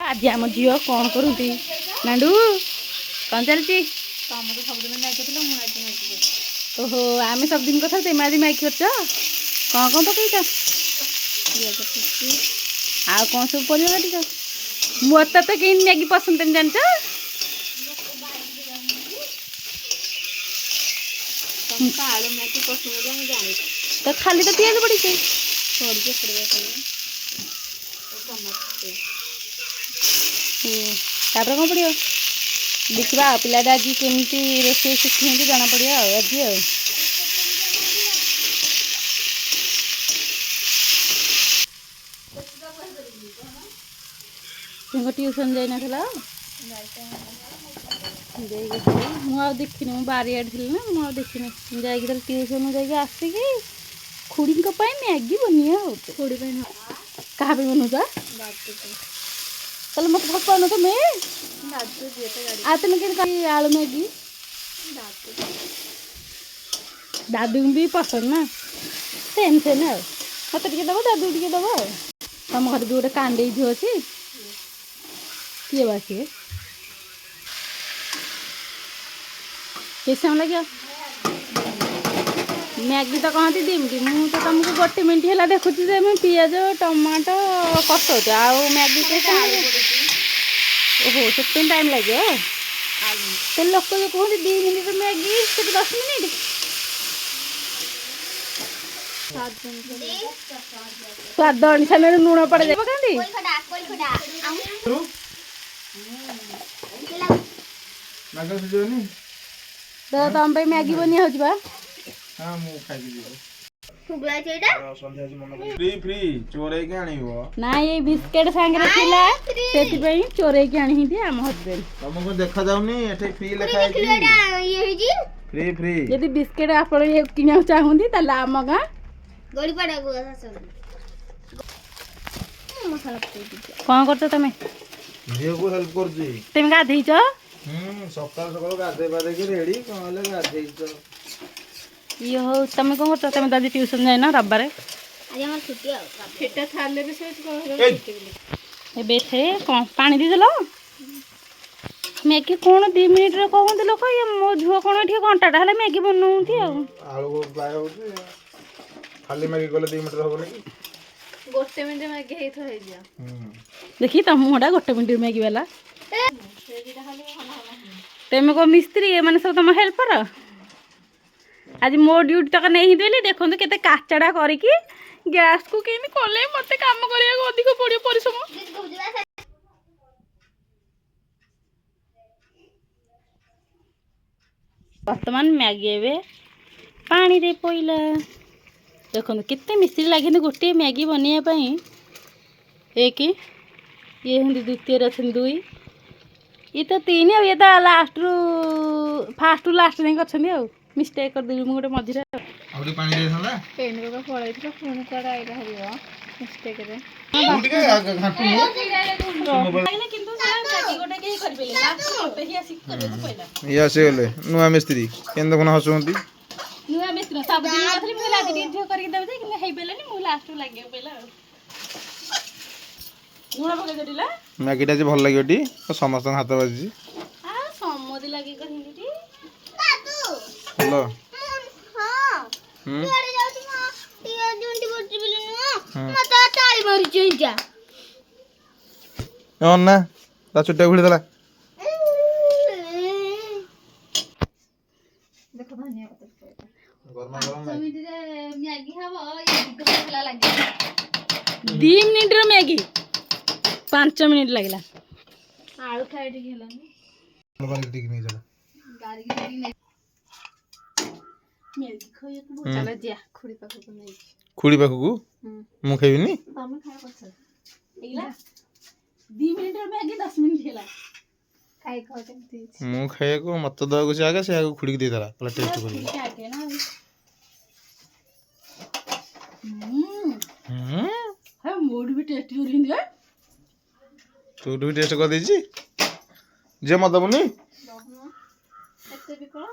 आज आम झील कौन करती नाडू कौन चलती ओहो आम सब दिन कथा तुम आज मैगी कर कौन कौन पकईच आ कौन सब परिया काटिक मत तो कहीं मैगी पसंद तुम जान तो खाली तो पियाज पड़ी तापर कौन पड़ो देखा पिलाटा आज केमी रोसे शिखी जना पड़ो आज ट्यूशन जाइना मुझे देखनी मुझे बारियाड थी ना मुझे देखनी जाकि ट्यूशन जाकि आसिकी खुड़ी मैगी बनिया खुड़ी क्या बनाऊ चल मत भग पान तुम तुम आलू मैगी दादू भी पसंद ना सेम सेम मत टे दब दादू टे दब तुम घर भी गोटे कांडे झील अच्छी किए बा सी के समय लगे मैगी तो कहती दिमटी मुझे तो तुमको गोटे मिनट है देखुची पियाज टमाटो कषुच आउ मैगी के ओहो से टाइम लगे तो लोक जो कहते 2 मिनट मैगी से 10 मिनट स्वाद अनुसार लुण पड़ जाए तो तुम मैगी बनिया हो ना ये बिस्केट सांगे थिला सेति पई चोरे के आनी थी हम हस्बैंड तुमको देखा जाउनी एठे फ्री लिखा है फ्री फ्री यदि बिस्केट आपण ये किना चाहुंदी त लाम गा गोड़ी पड़ा को मसाला कोन करतो तमे झियो को हेल्प कर जी तुम गाधैछ सकाल सकाल गाधे बाधे के रेडी कहले गाधेइछ यो हो तमे कोन करतो तमे दादी ट्यूशन जाय ना रविवार आज हमर छुट्टी आ फेटा थाले रे से ए बेथे कोन पानी दी देलो मैगी कोन 2 मिनिट रे कहंत लोक ये मो झुआ कोन एठी घंटा हले मैगी बनौथि आ आलू को फ्राई होती खाली मैगी कोले 2 मिनट होबो नहीं गोटे मिनिट मैगी हेइ थो हे जा देखी तुम मुडा गोटे मिनिट मैगी वाला तेमे को मिस्त्री ये माने सब तुम हेल्पर आज मो ड्यूटी तक नहीं देली देखो केते काचड़ा करिकी गैस को केनी कोले मते काम करिया को अधिक पड़ियो परिश्रम वर्तमान मैगी एवे पानी रे पोइला देखो केते मिस्त्री लागे गोटे मैगी बनिया पई एक ये हिंदी द्वितीय रछन 2 ये तो 3 ये तो लास्ट रु फास्ट रु लास्ट नहीं करछनी आ मिस्टेक कर देबी गोटे मझिरे औरी पानी दे थाला पेन रो पळै तो फोन कर आइला हरियो मिस्टेक रे उठी के घाटू लागिले किंतु से मैगी गोटे के कर पेले लास्ट मते ही आसी करे तो पहिला या से गले नुआ मिस्त्री केन देखना हसुंती नुआ मिस्त्री सब दिन आथली मु लादी दी झो करके देबे कि हेइ पेलेनी मु लास्ट लागे पहिला लुण पके जटिला मैगीटा जे भल लागियो टी समस्त हाथ बाजी आ सम्मति लागे कहिंती दादू हेलो हां तोरे जाउती म टिया जुंटी बोटी बिले न मता ताई मारी चइजा ओन ना ता छुट्टा घुड़ी देला देखो धनिया पत्ता गरमा गरम मिनिट रे मैगी हबो ये गला लागे 2 मिनिट रो मैगी 5 मिनिट लगला आलू खाइ ठी गेला बारी टिक नहीं जाला गाड़ी की नहीं मैगी खोय को चला जा खुड़ी पाखो को नहीं खुड़ी पाखो को मु खाइबिनी तमे खाय पछ एला 2 मिनिट रो मैगी 10 मिनिट हेला खाइ खाओ केमती मु खाए को मत दवा को से आगे से आगे खुड़ी दे देला पला टेस्ट करी खाके ना है मोड भी टेस्टी हो रही है तू भी टेस्ट कर दीजी जे मत दबुनी एते भी को